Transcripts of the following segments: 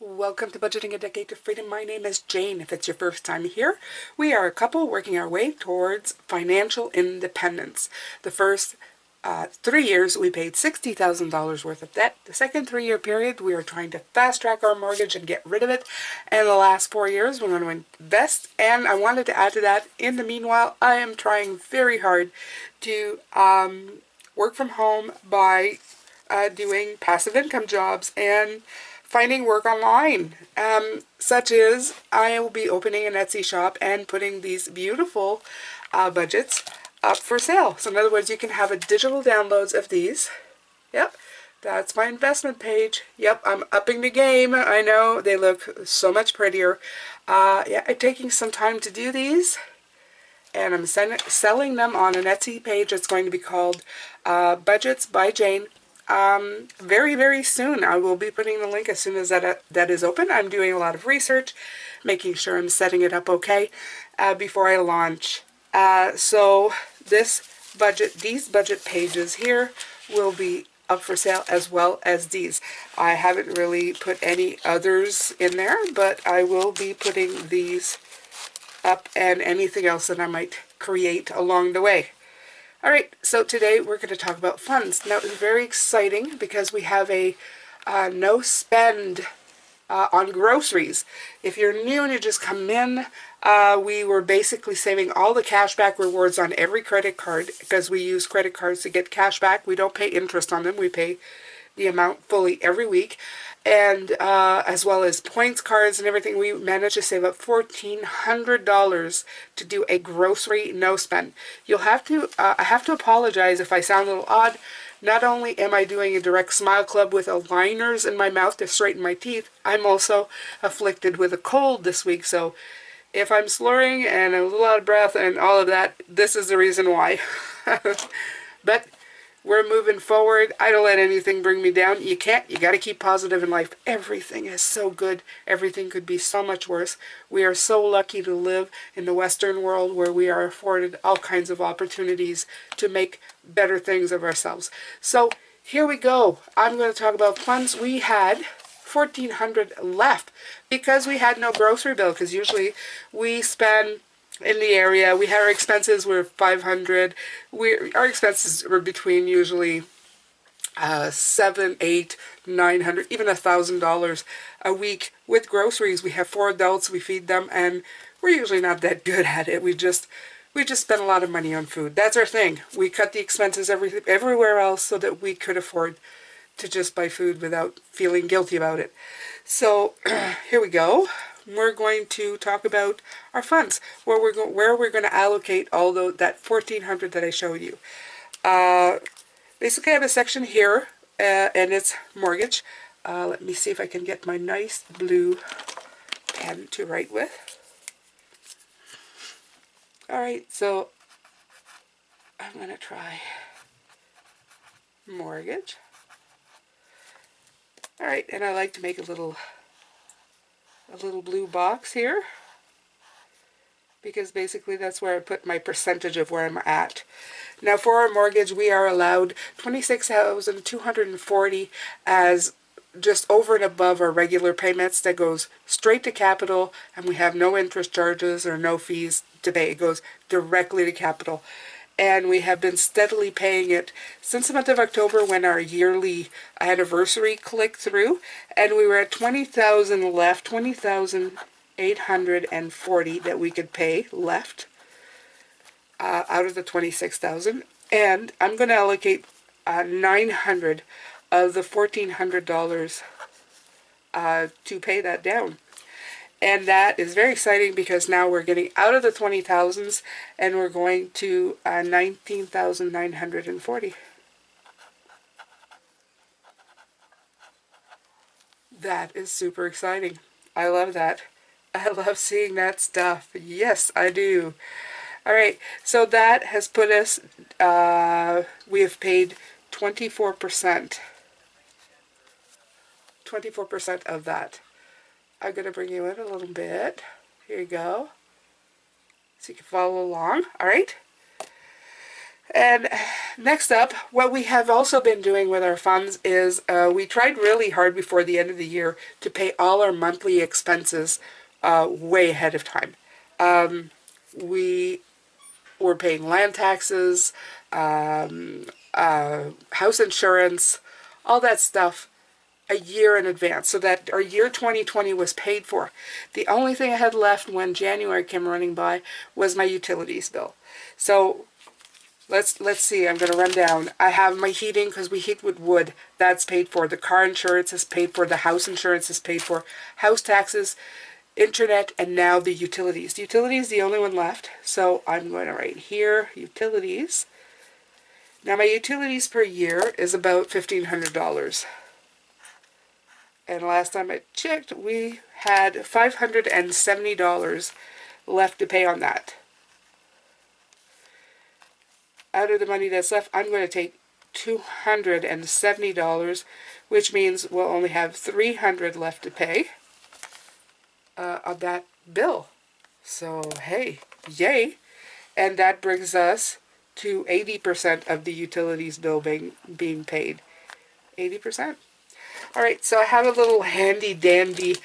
Welcome to Budgeting a Decade to Freedom. My name is Jane. If it's your first time here, we are a couple working our way towards financial independence. The first 3 years, we paid $60,000 worth of debt. The second 3-year period, we are trying to fast track our mortgage and get rid of it. And the last 4 years, we're going to invest. And I wanted to add to that, in the meanwhile, I am trying very hard to work from home by doing passive income jobs and finding work online, such as I will be opening an Etsy shop and putting these beautiful budgets up for sale. So in other words, you can have a digital downloads of these. Yep, that's my investment page. Yep, I'm upping the game. I know they look so much prettier. Yeah, I'm taking some time to do these, and I'm selling them on an Etsy page that's going to be called Budgets by Jane. Very, very soon. I will be putting the link as soon as that is open. I'm doing a lot of research, making sure I'm setting it up okay before I launch. So these budget pages here will be up for sale, as well as these. I haven't really put any others in there, but I will be putting these up and anything else that I might create along the way. Alright, so today we're going to talk about funds. Now, it's very exciting because we have a no spend on groceries. If you're new and you just come in, we were basically saving all the cashback rewards on every credit card because we use credit cards to get cash back. We don't pay interest on them. We pay the amount fully every week. And as well as points cards and everything, we managed to save up $1,400 to do a grocery no spend. You'll have to, I have to apologize if I sound a little odd. Not only am I doing a direct smile club with aligners in my mouth to straighten my teeth, I'm also afflicted with a cold this week. So if I'm slurring and a little out of breath and all of that, this is the reason why. But we're moving forward. I don't let anything bring me down. You can't. You got to keep positive in life. Everything is so good. Everything could be so much worse. We are so lucky to live in the Western world where we are afforded all kinds of opportunities to make better things of ourselves. So here we go. I'm going to talk about funds. We had $1,400 left because we had no grocery bill, because usually we spend in the area. We had our expenses were $500. Our expenses were between usually $700, $800, $900, even $1,000 a week with groceries. We have 4 adults. We feed them, and we're usually not that good at it. We just spend a lot of money on food. That's our thing. We cut the expenses everywhere else so that we could afford to just buy food without feeling guilty about it. So here we go. We're going to talk about our funds, where we're going to allocate all that $1,400 that I showed you. Basically, I have a section here, and it's mortgage. Let me see if I can get my nice blue pen to write with. All right, so I'm going to try mortgage. All right, and I like to make a little blue box here, because basically that's where I put my percentage of where I'm at. Now for our mortgage, we are allowed $26,240 as just over and above our regular payments. That goes straight to capital, and we have no interest charges or no fees to pay. It goes directly to capital. And we have been steadily paying it since the month of October, when our yearly anniversary clicked through, and we were at $20,000 left, $20,840 that we could pay left out of the $26,000. And I'm going to allocate $900 of the $1,400 to pay that down. And that is very exciting because now we're getting out of the 20,000s and we're going to 19,940. That is super exciting. I love that. I love seeing that stuff. Yes, I do. All right, so that has put us, we have paid 24%. 24% of that. I'm going to bring you in a little bit. Here you go. So you can follow along. All right. And next up, what we have also been doing with our funds is we tried really hard before the end of the year to pay all our monthly expenses way ahead of time. We were paying land taxes, house insurance, all that stuff a year in advance so that our year 2020 was paid for. The only thing I had left when January came running by was my utilities bill. So let's see, I'm going to run down. I have my heating because we heat with wood. That's paid for. The car insurance is paid for. The house insurance is paid for. House taxes, internet, and now the utilities. The utilities is the only one left. So I'm going to write here, utilities. Now my utilities per year is about $1,500. And last time I checked, we had $570 left to pay on that. Out of the money that's left, I'm going to take $270, which means we'll only have $300 left to pay on that bill. So, hey, yay. And that brings us to 80% of the utilities bill being paid. 80%. All right, so I have a little handy-dandy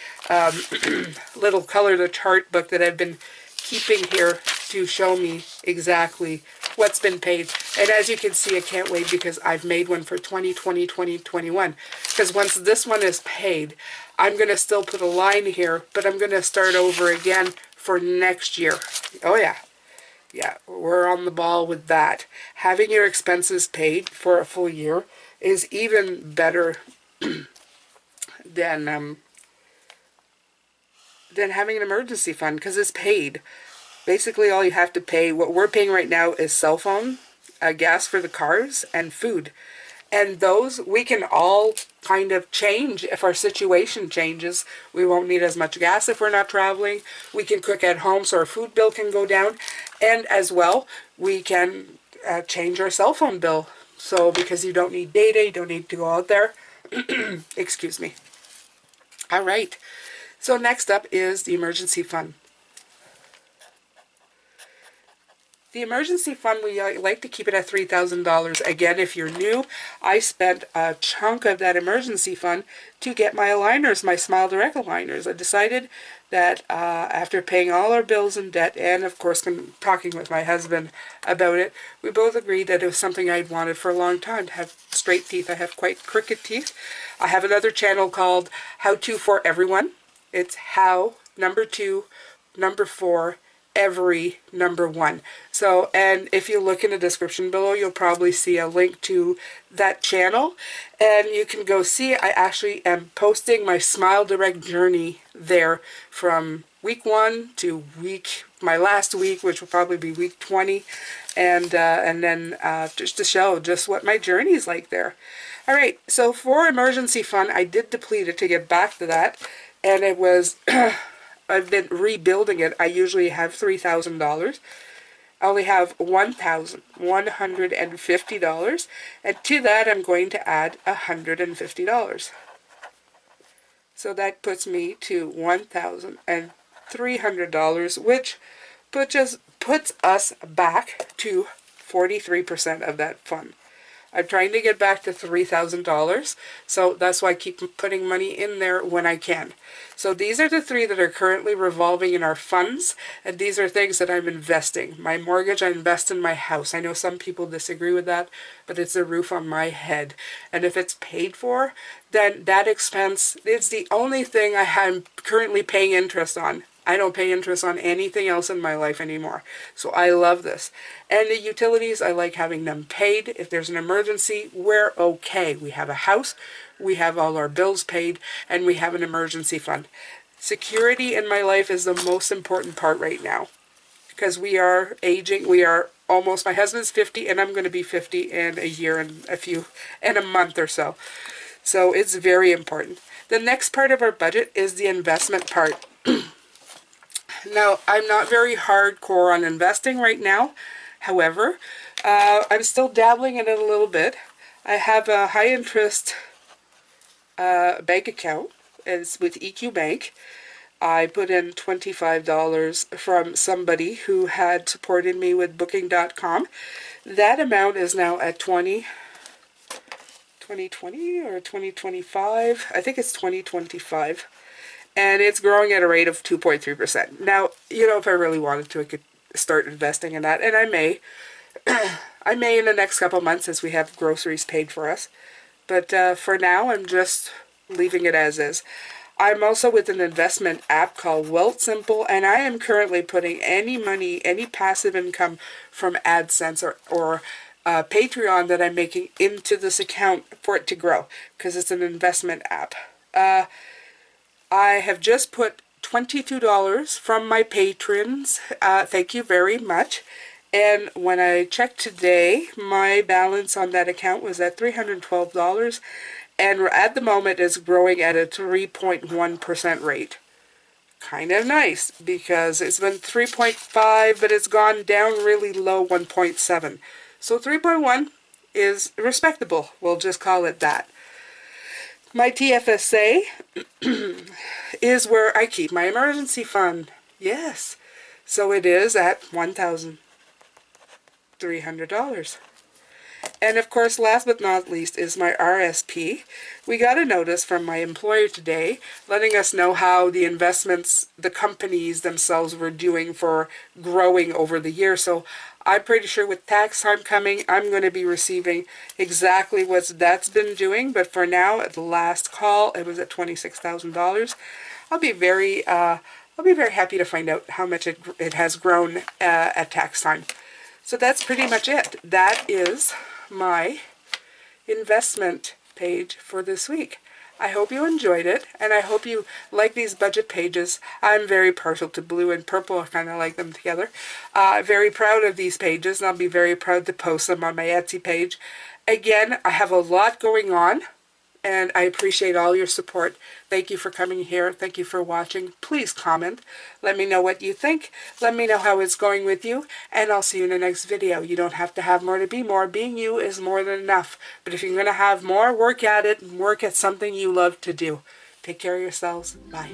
little color chart book that I've been keeping here to show me exactly what's been paid. And as you can see, I can't wait because I've made one for 2020, 2021. Because once this one is paid, I'm going to still put a line here, but I'm going to start over again for next year. Oh, yeah. Yeah, we're on the ball with that. Having your expenses paid for a full year is even better than having an emergency fund because it's paid. Basically, all you have to pay, what we're paying right now is cell phone, gas for the cars, and food. And those we can all kind of change if our situation changes. We won't need as much gas if we're not traveling. We can cook at home so our food bill can go down. And as well, we can change our cell phone bill. So because you don't need data, you don't need to go out there. Excuse me. All right. So next up is the emergency fund. The emergency fund, we like to keep it at $3,000. Again, if you're new, I spent a chunk of that emergency fund to get my aligners, my Smile Direct aligners. I decided that after paying all our bills and debt, and of course talking with my husband about it, we both agreed that it was something I'd wanted for a long time, to have straight teeth. I have quite crooked teeth. I have another channel called How To For Everyone. It's how, number 2, number 4, every number 1. So, and if you look in the description below, you'll probably see a link to that channel, and you can go see. I actually am posting my Smile Direct journey there from week 1 to my last week, which will probably be week 20, and then just to show just what my journey is like there. All right, so for emergency fund, I did deplete it to get back to that, and it was I've been rebuilding it. I usually have $3,000. I only have $1,150, and to that I'm going to add $150. So that puts me to $1,300, which puts us back to 43% of that fund. I'm trying to get back to $3,000, so that's why I keep putting money in there when I can. So these are the 3 that are currently revolving in our funds, and these are things that I'm investing. My mortgage, I invest in my house. I know some people disagree with that, but it's a roof on my head. And if it's paid for, then that expense is the only thing I am currently paying interest on. I don't pay interest on anything else in my life anymore. So I love this. And the utilities, I like having them paid. If there's an emergency, we're okay. We have a house, we have all our bills paid, and we have an emergency fund. Security in my life is the most important part right now. Because we are aging, we are almost, my husband's 50, and I'm going to be 50 in a year and a month or so. So it's very important. The next part of our budget is the investment part. Now, I'm not very hardcore on investing right now. However, I'm still dabbling in it a little bit. I have a high interest bank account. It's with EQ Bank. I put in $25 from somebody who had supported me with Booking.com. That amount is now at 2020 or 2025. I think it's 2025. And it's growing at a rate of 2.3%. Now, you know, if I really wanted to, I could start investing in that. And I may. I may in the next couple months as we have groceries paid for us. But for now, I'm just leaving it as is. I'm also with an investment app called Wealth Simple, and I am currently putting any money, any passive income from AdSense or Patreon that I'm making into this account for it to grow, because it's an investment app. I have just put $22 from my patrons. Thank you very much. And when I checked today, my balance on that account was at $312. And at the moment is growing at a 3.1% rate. Kind of nice, because it's been 3.5, but it's gone down really low, 1.7. So 3.1 is respectable. We'll just call it that. My TFSA is where I keep my emergency fund. Yes. So it is at $1,300. And of course, last but not least is my RSP. We got a notice from my employer today letting us know how the investments, the companies themselves were doing for growing over the year. So I'm pretty sure with tax time coming, I'm going to be receiving exactly what that's been doing. But for now, at the last call, it was at $26,000. I'll be very happy to find out how much it has grown at tax time. So that's pretty much it. That is my investment page for this week. I hope you enjoyed it, and I hope you like these budget pages. I'm very partial to blue and purple. I kind of like them together. Very proud of these pages, and I'll be very proud to post them on my Etsy page. Again, I have a lot going on, and I appreciate all your support. Thank you for coming here. Thank you for watching. Please comment. Let me know what you think. Let me know how it's going with you. And I'll see you in the next video. You don't have to have more to be more. Being you is more than enough. But if you're going to have more, work at it and work at something you love to do. Take care of yourselves. Bye.